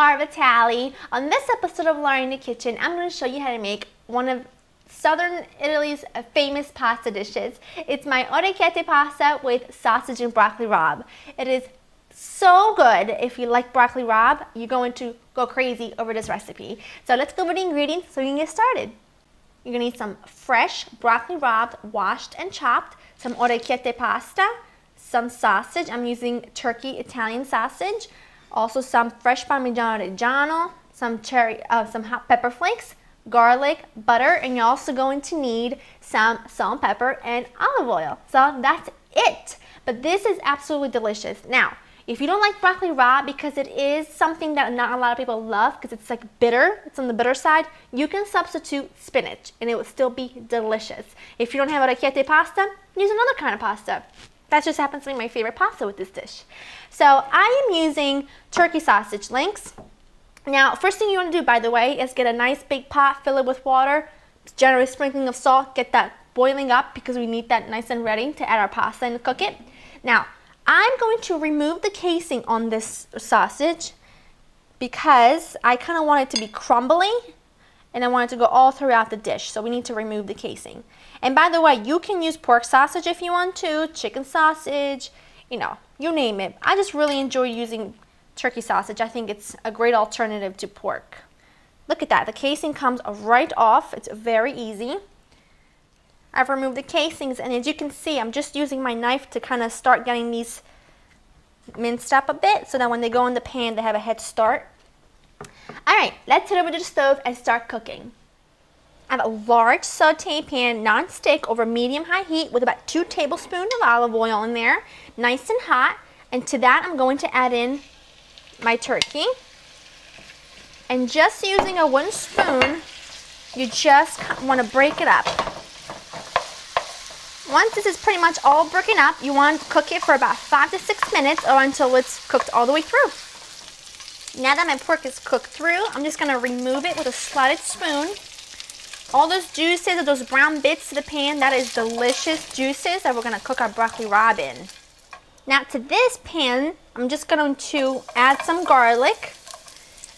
Laura Vitale. On this episode of Laura in the Kitchen, I'm going to show you how to make one of Southern Italy's famous pasta dishes. It's my orecchiette pasta with sausage and broccoli rabe. It is so good. If you like broccoli rabe, you're going to go crazy over this recipe. So let's go over the ingredients so we can get started. You're going to need some fresh broccoli rabe, washed and chopped, some orecchiette pasta, some sausage. I'm using turkey Italian sausage. Also some fresh Parmigiano Reggiano, some hot pepper flakes, garlic, butter, and you're also going to need some salt and pepper and olive oil. So that's it. But this is absolutely delicious. Now, if you don't like broccoli rabe, because it is something that not a lot of people love because it's like bitter, it's on the bitter side, you can substitute spinach and it would still be delicious. If you don't have orecchiette pasta, use another kind of pasta. That just happens to be my favorite pasta with this dish. So I am using turkey sausage links. Now, first thing you want to do, by the way, is get a nice big pot, fill it with water, generous sprinkling of salt, get that boiling up because we need that nice and ready to add our pasta and cook it. Now, I'm going to remove the casing on this sausage because I kind of want it to be crumbly and I want it to go all throughout the dish, so we need to remove the casing. And by the way, you can use pork sausage if you want to, chicken sausage, you know, you name it. I just really enjoy using turkey sausage. I think it's a great alternative to pork. Look at that, the casing comes right off. It's very easy. I've removed the casings, and as you can see, I'm just using my knife to kind of start getting these minced up a bit so that when they go in the pan, they have a head start. Alright, let's head over to the stove and start cooking. I have a large saute pan, non-stick, over medium-high heat with about 2 tablespoons of olive oil in there, nice and hot. And to that, I'm going to add in my turkey. And just using a wooden spoon, you just want to break it up. Once this is pretty much all broken up, you want to cook it for about 5 to 6 minutes or until it's cooked all the way through. Now that my pork is cooked through, I'm just going to remove it with a slotted spoon. All those juices or those brown bits to the pan, that is delicious juices that we're going to cook our broccoli rabe in. Now to this pan, I'm just going to add some garlic.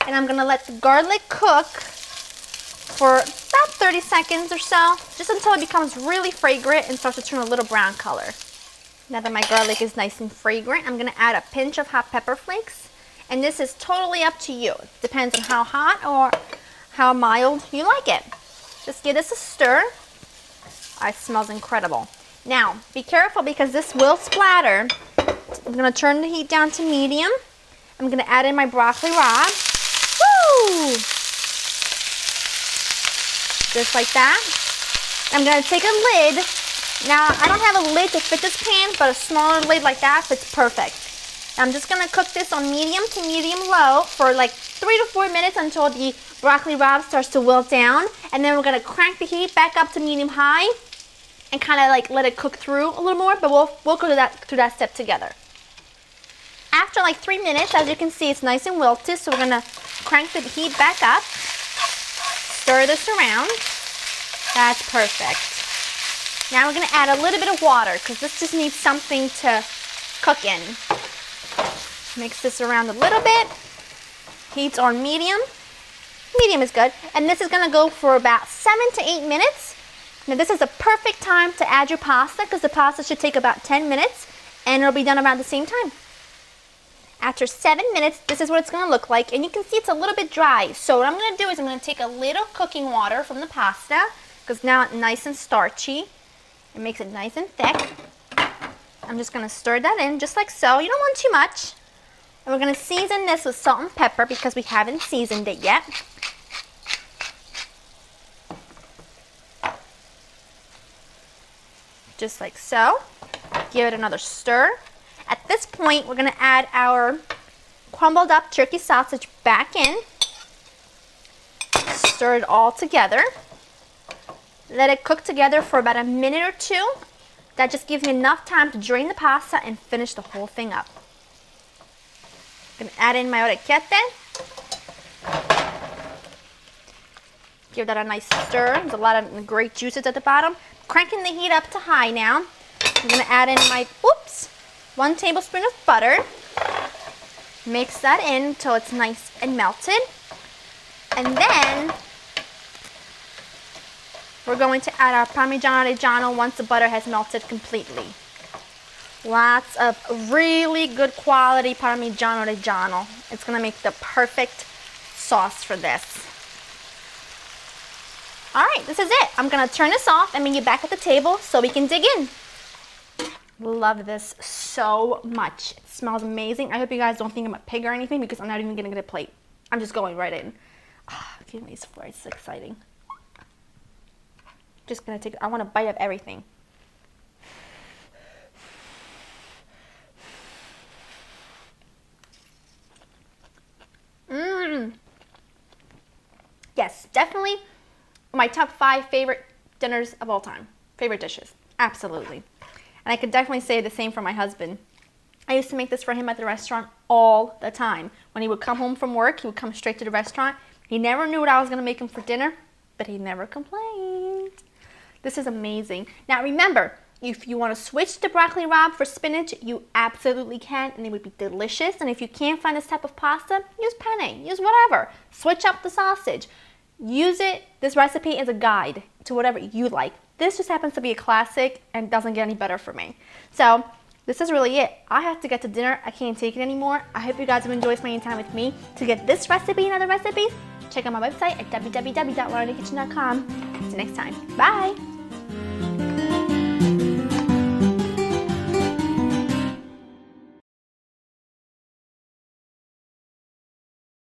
And I'm going to let the garlic cook for about 30 seconds or so, just until it becomes really fragrant and starts to turn a little brown color. Now that my garlic is nice and fragrant, I'm going to add a pinch of hot pepper flakes. And this is totally up to you. It depends on how hot or how mild you like it. Just give this a stir. It smells incredible. Now, be careful because this will splatter. I'm going to turn the heat down to medium. I'm going to add in my broccoli rabe. Woo! Just like that. I'm going to take a lid. Now, I don't have a lid to fit this pan, but a smaller lid like that fits perfect. I'm just going to cook this on medium to medium-low for like 3 to 4 minutes until the broccoli rabe starts to wilt down. And then we're going to crank the heat back up to medium-high and kind of like let it cook through a little more, but we'll go through that step together. After like 3 minutes, as you can see, it's nice and wilted, so we're going to crank the heat back up. Stir this around. That's perfect. Now we're going to add a little bit of water because this just needs something to cook in. Mix this around a little bit. Heat's on medium. Medium is good. And this is going to go for about 7 to 8 minutes. Now this is a perfect time to add your pasta because the pasta should take about 10 minutes and it'll be done around the same time. After 7 minutes, this is what it's going to look like. And you can see it's a little bit dry. So what I'm going to do is I'm going to take a little cooking water from the pasta because now it's nice and starchy. It makes it nice and thick. I'm just going to stir that in just like so. You don't want too much. And we're going to season this with salt and pepper because we haven't seasoned it yet. Just like so. Give it another stir. At this point, we're going to add our crumbled up turkey sausage back in. Stir it all together. Let it cook together for about a minute or 2. That just gives me enough time to drain the pasta and finish the whole thing up. I'm going to add in my orecchiette. Give that a nice stir. There's a lot of great juices at the bottom. Cranking the heat up to high now. I'm going to add in my, 1 tablespoon of butter. Mix that in until it's nice and melted. And then we're going to add our Parmigiano Reggiano once the butter has melted completely. Lots of really good quality Parmigiano Reggiano. It's gonna make the perfect sauce for this. All right, this is it. I'm gonna turn this off and meet you back at the table so we can dig in. Love this so much. It smells amazing. I hope you guys don't think I'm a pig or anything because I'm not even gonna get a plate. I'm just going right in. Excuse me, it's so exciting. Just gonna I wanna bite up everything. Yes, definitely my top 5 favorite dinners of all time. Favorite dishes, absolutely. And I could definitely say the same for my husband. I used to make this for him at the restaurant all the time. When he would come home from work, he would come straight to the restaurant. He never knew what I was gonna make him for dinner, but he never complained. This is amazing. Now remember, if you want to switch to broccoli rabe for spinach, you absolutely can, and it would be delicious. And if you can't find this type of pasta, use penne, use whatever. Switch up the sausage. Use this recipe as a guide to whatever you like. This just happens to be a classic and doesn't get any better for me. So this is really it. I have to get to dinner. I can't take it anymore. I hope you guys have enjoyed spending time with me. To get this recipe and other recipes, check out my website at www.laurainthekitchen.com. See you next time. Bye.